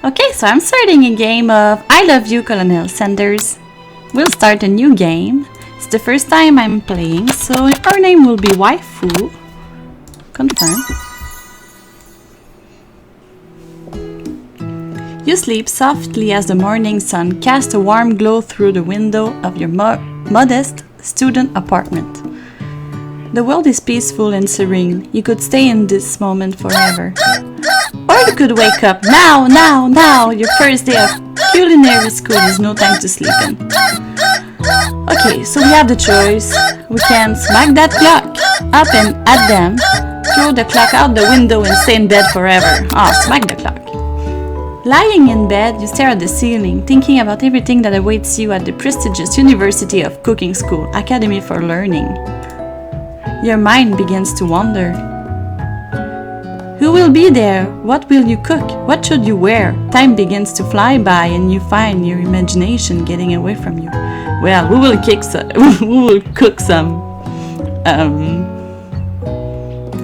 Okay, so I'm starting a game of I Love You, Colonel Sanders. We'll start a new game. It's the first time I'm playing, so our name will be Waifu. Confirm. You sleep softly as the morning sun casts a warm glow through the window of your modest student apartment. The world is peaceful and serene. You could stay in this moment forever. Or you could wake up now. Your first day of culinary school is no time to sleep in. Okay, so we have the choice. We can smack that clock up and at them, throw the clock out the window and stay in bed forever. Smack the clock. Lying in bed, you stare at the ceiling, thinking about everything that awaits you at the prestigious University of Cooking School, Academy for Learning. Your mind begins to wander. Who will be there? What will you cook? What should you wear? Time begins to fly by and you find your imagination getting away from you. Well, we will cook some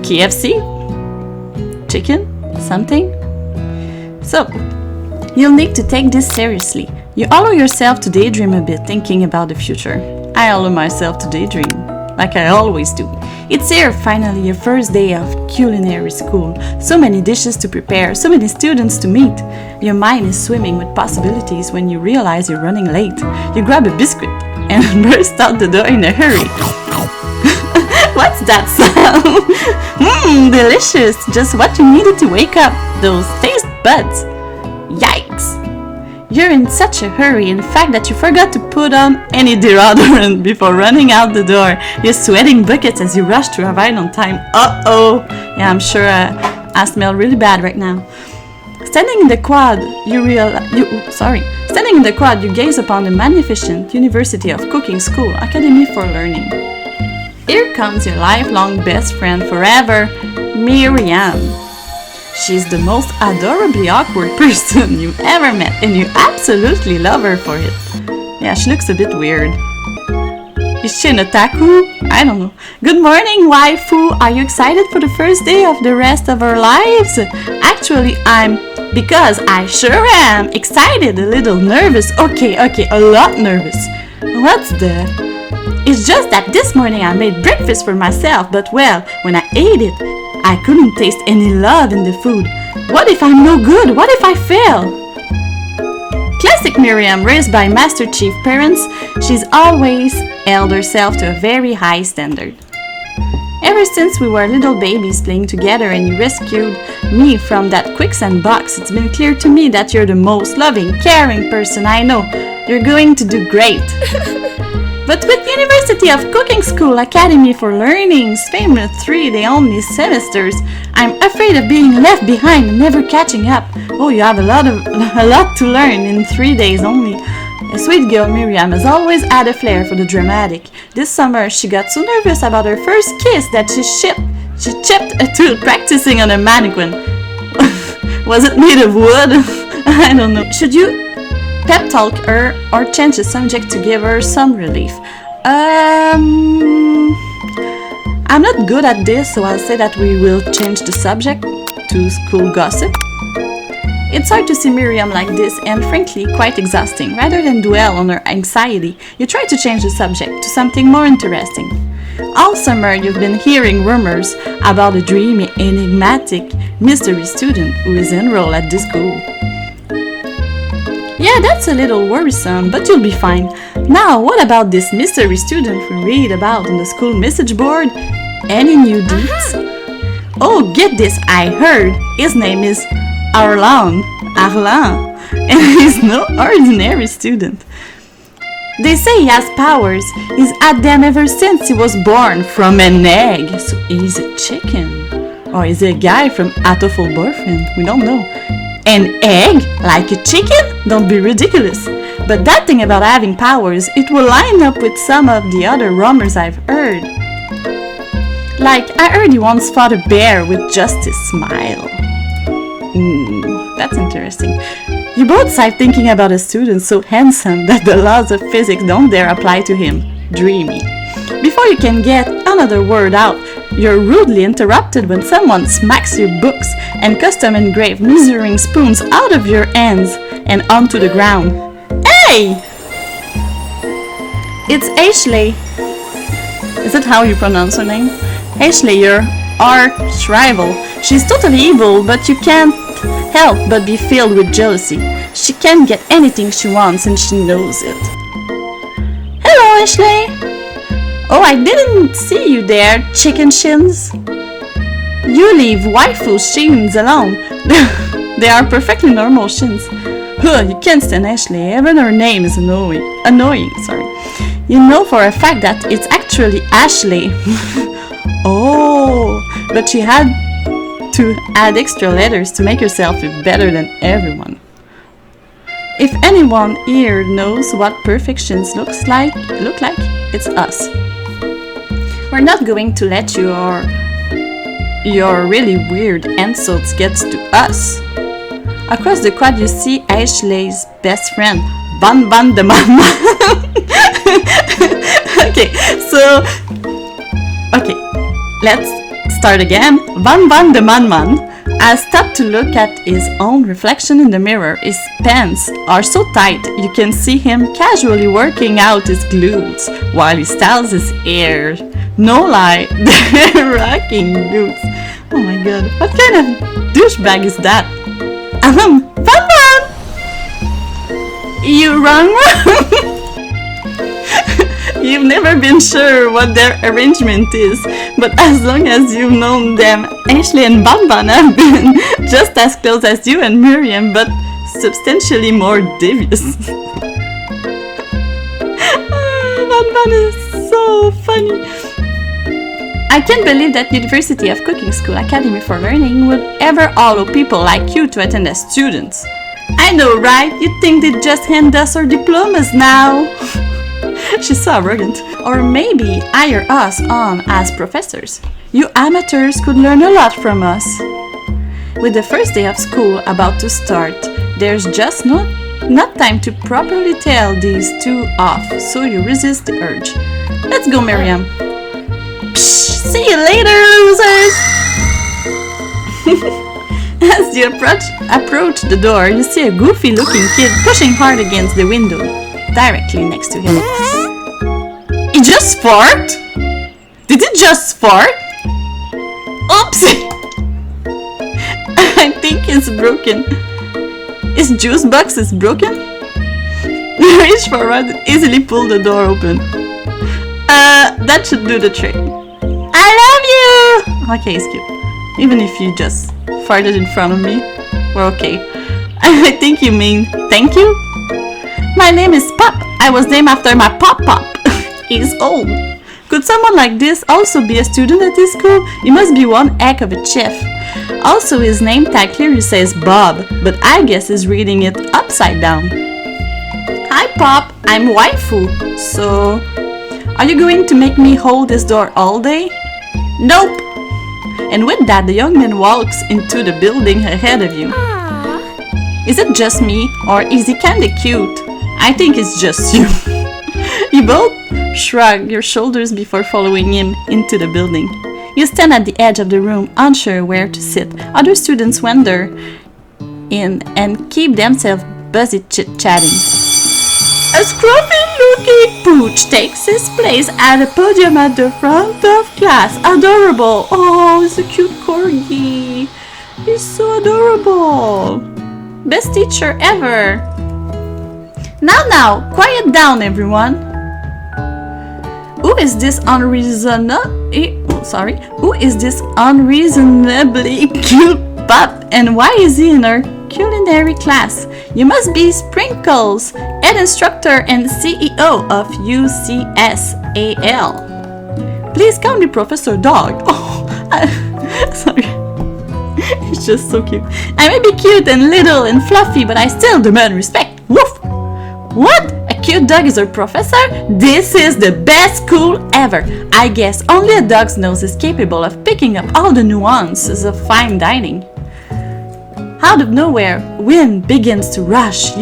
KFC? Chicken? Something? So, you'll need to take this seriously. You allow yourself to daydream a bit, thinking about the future. I allow myself to daydream, like I always do. It's here, finally, your first day of culinary school. So many dishes to prepare, so many students to meet. Your mind is swimming with possibilities when you realize you're running late. You grab a biscuit and burst out the door in a hurry. What's that sound? Delicious! Just what you needed to wake up those taste buds. Yikes! You're in such a hurry, in fact, that you forgot to put on any deodorant before running out the door. You're sweating buckets as you rush to arrive on time. Uh-oh! Yeah, I'm sure I smell really bad right now. Standing in the quad, you gaze upon the magnificent University of Cooking School, Academy for Learning. Here comes your lifelong best friend forever, Miriam. She's the most adorably awkward person you ever met, and you absolutely love her for it. Yeah, she looks a bit weird. Is she an otaku? I don't know. Good morning, waifu. Are you excited for the first day of the rest of our lives? Actually, because I sure am. Excited, a little nervous. Okay, a lot nervous. What's the... It's just that this morning I made breakfast for myself, but well, when I ate it, I couldn't taste any love in the food. What if I'm no good? What if I fail? Classic Miriam, raised by Master Chief parents, she's always held herself to a very high standard. Ever since we were little babies playing together and you rescued me from that quicksand box, it's been clear to me that you're the most loving, caring person I know. You're going to do great. But with University of Cooking School Academy for Learning's famous 3-day only semesters, I'm afraid of being left behind and never catching up. Oh, you have a lot to learn in 3 days only. A sweet girl Miriam has always had a flair for the dramatic. This summer, she got so nervous about her first kiss that she chipped a tooth practicing on a mannequin. Was it made of wood? I don't know. Should you pep talk her or change the subject to give her some relief? I'm not good at this, so I'll say that we will change the subject to school gossip. It's hard to see Miriam like this and frankly quite exhausting. Rather than dwell on her anxiety, you try to change the subject to something more interesting. All summer you've been hearing rumors about a dreamy, enigmatic, mystery student who is enrolled at this school. Yeah, that's a little worrisome, but you'll be fine. Now, what about this mystery student we read about on the school message board? Any new deeds? Oh, get this, I heard. His name is Arlan, and he's no ordinary student. They say he has powers. He's had them ever since he was born from an egg. So he's a chicken. Or is he a guy from Atoful Boyfriend? We don't know. An egg? Like a chicken? Don't be ridiculous. But that thing about having powers, it will line up with some of the other rumors I've heard. Like, I heard he once fought a bear with just his smile. That's interesting. You both sigh thinking about a student so handsome that the laws of physics don't dare apply to him. Dreamy. Before you can get another word out, You're rudely interrupted when someone smacks your books and custom engraved measuring spoons out of your hands and onto the ground. Hey! It's Ashley. Is that how you pronounce her name? Ashley, your arch rival. She's totally evil, but you can't help but be filled with jealousy. She can get anything she wants and she knows it. Hello, Ashley. Oh, I didn't see you there, chicken shins. You leave waifu shins alone. They are perfectly normal shins. You can't stand Ashley, even her name is annoying. You know for a fact that it's actually Ashley. Oh, but she had to add extra letters to make herself feel better than everyone. If anyone here knows what perfections look like, it's us. We're not going to let your really weird insults get to us. Across the quad you see Ashley's best friend, Ban Ban the Man. Okay, let's start again. Ban Ban the Man has stopped to look at his own reflection in the mirror. His pants are so tight you can see him casually working out his glutes while he styles his hair. No lie, they're rocking glutes. Oh my god, what kind of douchebag is that? Ban Ban! You wrong? You've never been sure what their arrangement is, but as long as you've known them, Ashley and Ban Ban have been just as close as you and Miriam, but substantially more devious. Ban Ban is so funny. I can't believe that University of Cooking School Academy for Learning would ever allow people like you to attend as students. I know, right? You'd think they'd just hand us our diplomas now. She's so arrogant. Or maybe hire us on as professors. You amateurs could learn a lot from us. With the first day of school about to start, there's just not time to properly tell these two off, so you resist the urge. Let's go, Miriam. Psh, see you later, losers! As you approach the door, you see a goofy-looking kid pushing hard against the window, directly next to him. He just farted? Did he just fart? Oopsie! I think it's broken. His juice box is broken? You reach forward and easily pull the door open. That should do the trick. I love you! Okay, it's cute. Even if you just farted in front of me, we're okay. I think you mean thank you? My name is Pop. I was named after my Pop. He's old. Could someone like this also be a student at this school? He must be one heck of a chef. Also, his name tag clearly says Bob, but I guess he's reading it upside down. Hi Pop, I'm waifu. So, are you going to make me hold this door all day? Nope. And with that, the young man walks into the building ahead of you. Aww. Is it just me, or is he kinda cute? I think it's just you. You both shrug your shoulders before following him into the building. You stand at the edge of the room, unsure where to sit. Other students wander in and keep themselves busy chit-chatting. A scruffy-looking pooch takes his place at a podium at the front of class. Adorable! Oh, it's a cute corgi. He's so adorable. Best teacher ever. Now, quiet down, everyone. Who is this unreasonably cute pup, and why is he in our culinary class? You must be Sprinkles, head instructor and CEO of UCSAL. Please call me Professor Dog. Oh, sorry. It's just so cute. I may be cute and little and fluffy, but I still demand respect. Woof! What? A cute dog is our professor? This is the best school ever. I guess only a dog's nose is capable of picking up all the nuances of fine dining. Out of nowhere, wind begins to rush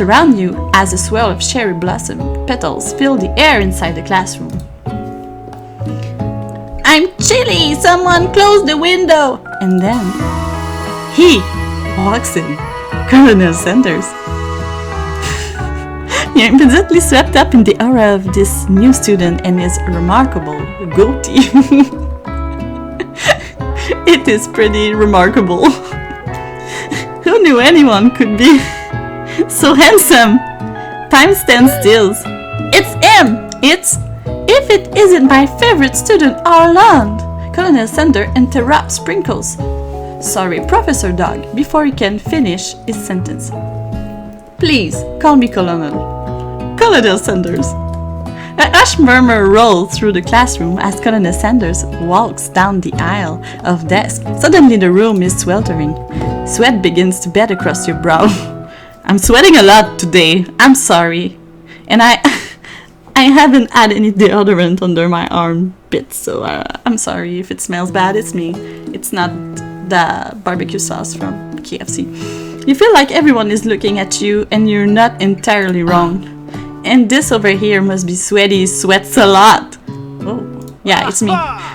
around you as a swirl of cherry blossom petals fill the air inside the classroom. Chili, someone close the window! And then he walks in, Colonel Sanders. You're immediately swept up in the aura of this new student and his remarkable goatee. It is pretty remarkable. Who knew anyone could be so handsome? Time stands still. It's him! If it isn't my favorite student all along! Colonel Sanders interrupts Sprinkles. Sorry, Professor Dog, before he can finish his sentence. Please, call me Colonel. Colonel Sanders. A hushed murmur rolls through the classroom as Colonel Sanders walks down the aisle of desks. Suddenly the room is sweltering. Sweat begins to bed across your brow. I'm sweating a lot today. I'm sorry. And I haven't had any deodorant under my armpits, so I'm sorry if it smells bad. It's me. It's not the barbecue sauce from KFC. You feel like everyone is looking at you and you're not entirely wrong. And this over here must be Sweaty, sweats a lot. Oh, yeah, it's me.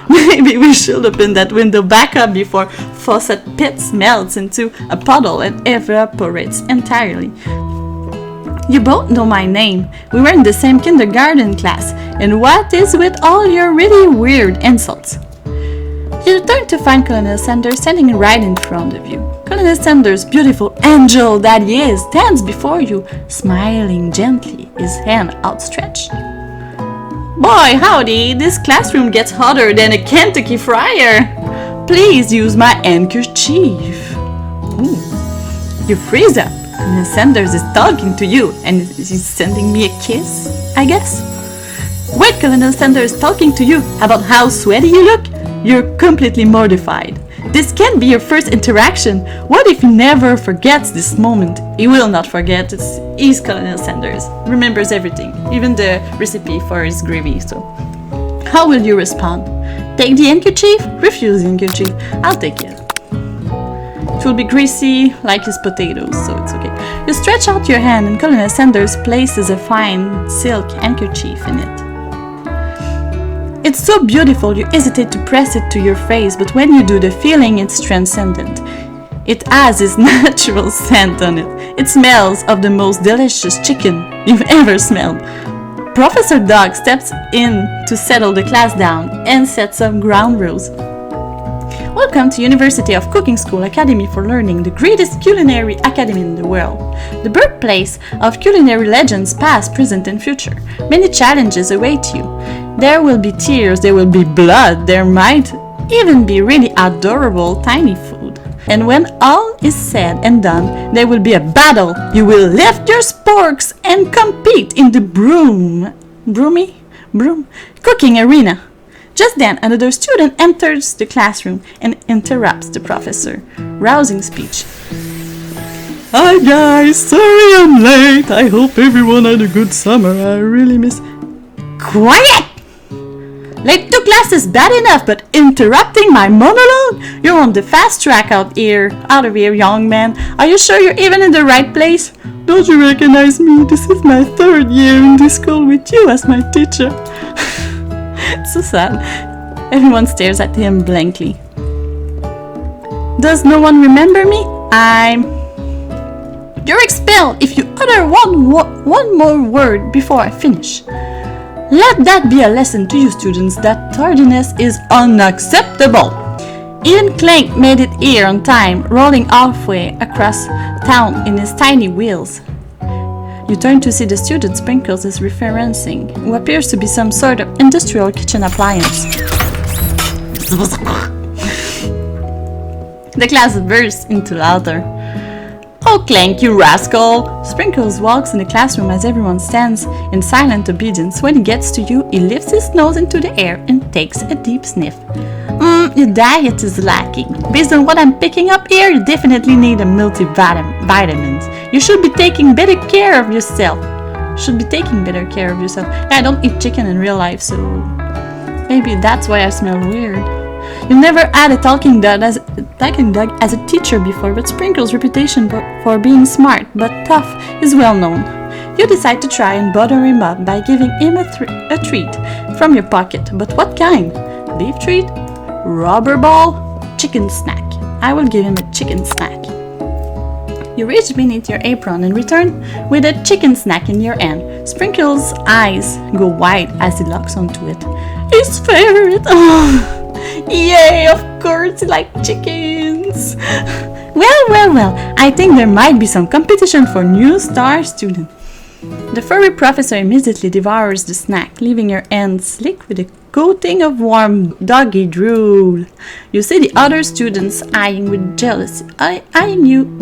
Maybe we should open that window back up before faucet pits melts into a puddle and evaporates entirely. You both know my name. We were in the same kindergarten class. And what is with all your really weird insults? You turn to find Colonel Sanders standing right in front of you. Colonel Sanders, beautiful angel that he is, stands before you, smiling gently, his hand outstretched. Boy, howdy, this classroom gets hotter than a Kentucky fryer. Please use my handkerchief. Ooh. You freeze up. Colonel Sanders is talking to you, and he's sending me a kiss, I guess? Wait, Colonel Sanders talking to you about how sweaty you look? You're completely mortified. This can't be your first interaction. What if he never forgets this moment? He will not forget. He's Colonel Sanders. Remembers everything, even the recipe for his gravy. So, how will you respond? Take the handkerchief? Refuse the handkerchief. I'll take it. It will be greasy like his potatoes, so it's okay. You stretch out your hand and Colonel Sanders places a fine silk handkerchief in it. It's so beautiful you hesitate to press it to your face, but when you do, the feeling is transcendent. It has its natural scent on it. It smells of the most delicious chicken you've ever smelled. Professor Dog steps in to settle the class down and sets up ground rules. Welcome to University of Cooking School Academy for Learning, the greatest culinary academy in the world. The birthplace of culinary legends past, present and future. Many challenges await you. There will be tears, there will be blood, there might even be really adorable tiny food. And when all is said and done, there will be a battle. You will lift your sporks and compete in the broom cooking arena. Just then, another student enters the classroom and interrupts the professor, rousing speech. Hi guys, sorry I'm late. I hope everyone had a good summer. I really miss... Quiet! Late to class is bad enough, but interrupting my monologue? You're on the fast track out of here, young man. Are you sure you're even in the right place? Don't you recognize me? This is my 3rd year in this school with you as my teacher. It's so sad. Everyone stares at him blankly. Does no one remember me? You're expelled if you utter one more word before I finish. Let that be a lesson to you students that tardiness is unacceptable. Even Clank made it here on time, rolling halfway across town in his tiny wheels. You turn to see the student Sprinkles is referencing, who appears to be some sort of industrial kitchen appliance. The class bursts into laughter. Oh, Clank, you rascal! Sprinkles walks in the classroom as everyone stands in silent obedience. When he gets to you, he lifts his nose into the air and takes a deep sniff. Your diet is lacking. Based on what I'm picking up here, you definitely need a multivitamins. You should be taking better care of yourself. Yeah, I don't eat chicken in real life, so maybe that's why I smell weird. You've never had a talking dog as a teacher before, but Sprinkles' reputation for being smart but tough is well known. You decide to try and butter him up by giving him a treat from your pocket. But what kind? Beef treat? Rubber ball, chicken snack. I will give him a chicken snack. You reach beneath your apron and return with a chicken snack in your hand. Sprinkle's eyes go wide as he locks onto it. His favorite! Oh, yay, of course he likes chickens! Well, I think there might be some competition for new star student. The furry professor immediately devours the snack, leaving your hand slick with a coating of warm doggy drool. You see the other students eyeing you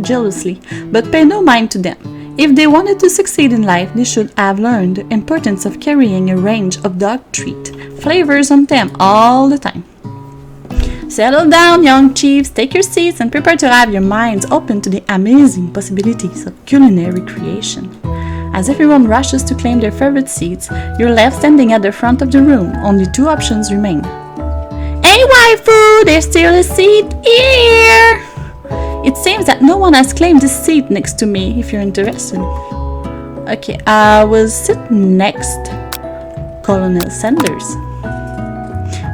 jealously, but pay no mind to them. If they wanted to succeed in life, they should have learned the importance of carrying a range of dog treat flavors on them all the time. Settle down, young chiefs, take your seats and prepare to have your minds open to the amazing possibilities of culinary creation. As everyone rushes to claim their favorite seats, you're left standing at the front of the room. Only two options remain. Hey waifu, there's still a seat here! It seems that no one has claimed this seat next to me, if you're interested. Okay, I will sit next Colonel Sanders.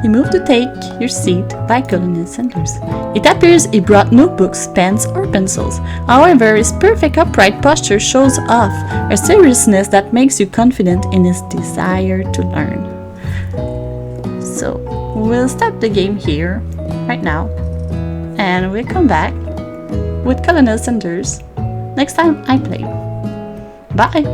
You move to take your seat by Colonel Sanders. It appears he brought no books, pens, or pencils. However, his perfect upright posture shows off a seriousness that makes you confident in his desire to learn. So, we'll stop the game here, right now, and we'll come back with Colonel Sanders next time I play. Bye!